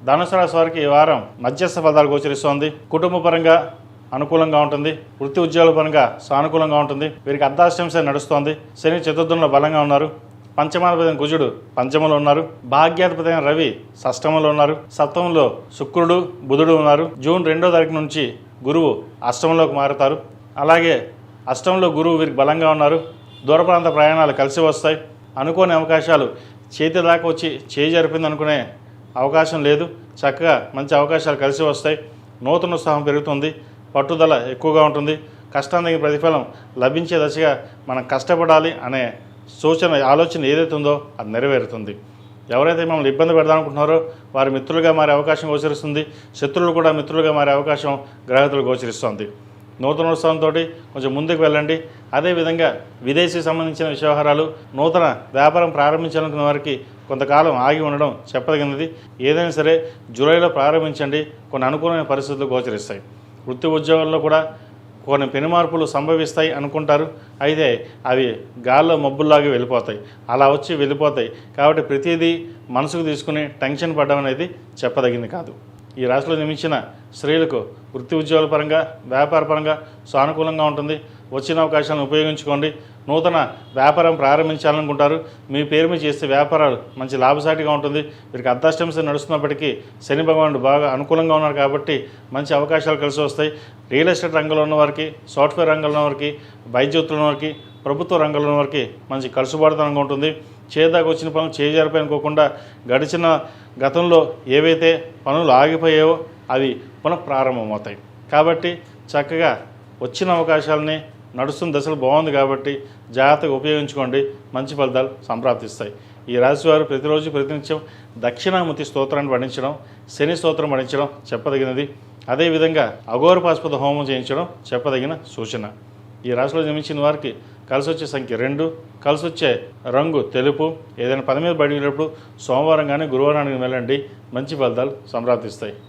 ధనుసు రాశి వారికి ఈ వారం మధ్యస్థ ఫలితాలు గోచరిస్తోంది. కుటుంబ పరంగా అనుకూలంగా ఉంటుంది. వృత్తి ఉద్యోగాల పరంగా సానుకూలంగా ఉంటుంది. వీరికి అర్ధాష్టమ శని నడుస్తోంది. శని చతుర్థంలో బలంగా ఉన్నారు. పంచమాధిపతి కుజుడు పంచమంలో ఉన్నారు. భాగ్యాధిపతి రవి షష్టమంలో ఉన్నారు. సప్తమంలో శుక్రుడు బుధుడు ఉన్నారు. జూన్ 2వ తారీఖు నుంచి గురువు అష్టమంలోకి మారుతారు. అలాగే అష్టమంలో గురువు వీరికి బలంగా ఉన్నారు. దూర ప్రాంత ప్రయాణాలు కలిసి వస్తాయి. అనుకోని అవకాశాలు చేతి దాకా వచ్చి చేయి జరిపింది అనుకునే అవకాశం లేదు. చక్కగా మంచి అవకాశాలు కలిసి వస్తాయి. నూతన ఉత్సాహం పెరుగుతుంది. పట్టుదల ఎక్కువగా ఉంటుంది. కష్టానికి ప్రతిఫలం లభించే దశగా మనం కష్టపడాలి అనే ఆలోచన ఏదైతే ఉందో అది నెరవేరుతుంది. ఎవరైతే మమ్మల్ని ఇబ్బంది పెడదామనుకుంటున్నారో వారి మిత్రులుగా మారే అవకాశం గోచరిస్తుంది. శత్రువులు కూడా మిత్రులుగా మారే అవకాశం గ్రహతులు గోచరిస్తుంది. నూతన ఉత్సవంతో కొంచెం ముందుకు వెళ్ళండి. అదేవిధంగా విదేశీ సంబంధించిన వ్యవహారాలు, నూతన వ్యాపారం ప్రారంభించాలనుకున్న వారికి కొంతకాలం ఆగి ఉండడం చెప్పదగినది. ఏదైనా సరే జూలైలో ప్రారంభించండి. కొన్ని అనుకూలమైన పరిస్థితులు గోచరిస్తాయి. వృత్తి ఉద్యోగాల్లో కూడా కొన్ని పెనుమార్పులు సంభవిస్తాయి అనుకుంటారు. అయితే అవి గాల్లో మబ్బుల్లాగా వెళ్ళిపోతాయి. అలా వచ్చి వెళ్ళిపోతాయి. కాబట్టి ప్రతిదీ మనసుకు తీసుకుని టెన్షన్ పడడం అనేది చెప్పదగింది కాదు. ఈ రాశిలో జన్మించిన స్త్రీలకు వృత్తి ఉద్యోగాల పరంగా వ్యాపార పరంగా సానుకూలంగా ఉంటుంది. వచ్చిన అవకాశాలను ఉపయోగించుకోండి. నూతన వ్యాపారం ప్రారంభించాలనుకుంటారు. మీ పేరు మీద చేస్తే వ్యాపారాలు మంచి లాభసాటిగా ఉంటుంది. వీరికి అర్ధాష్టమ శని నడుస్తున్నప్పటికీ శని భగవానుడు బాగా అనుకూలంగా ఉన్నారు కాబట్టి మంచి అవకాశాలు కలిసి వస్తాయి. రియల్ ఎస్టేట్ రంగంలో ఉన్నవారికి, సాఫ్ట్వేర్ రంగంలో ఉన్నవారికి, వైద్యుతుల వారికి, ప్రభుత్వ రంగంలో ఉన్నవారికి మంచి కలుసుబాటుతనంగా ఉంటుంది. చేదాకా వచ్చిన పనులు చేజారిపోనుకోకుండా గడిచిన గతంలో ఏవైతే పనులు ఆగిపోయావో అవి పునః ప్రారంభమవుతాయి. కాబట్టి చక్కగా వచ్చిన అవకాశాలని నడుస్తున్న దశలు బాగుంది కాబట్టి జాగ్రత్తగా ఉపయోగించుకోండి. మంచి ఫలితాలు సంప్రాప్తిస్తాయి. ఈ రాశివారు ప్రతిరోజు ప్రతినిత్యం దక్షిణామూర్తి స్తోత్రాన్ని పఠించడం, శని స్తోత్రం పఠించడం చెప్పదగినది. అదేవిధంగా అఘోరపాశుపత హోమం చేయించడం చెప్పదగిన సూచన. ఈ రాశిలో జన్మించిన వారికి కలిసి వచ్చే సంఖ్య 2, కలిసి వచ్చే రంగు తెలుపు. ఏదైనా పని మీద బయటకు వెళ్ళినప్పుడు సోమవారం కానీ గురువారానికి వెళ్ళండి. మంచి ఫలితాలు సంప్రాప్తిస్తాయి.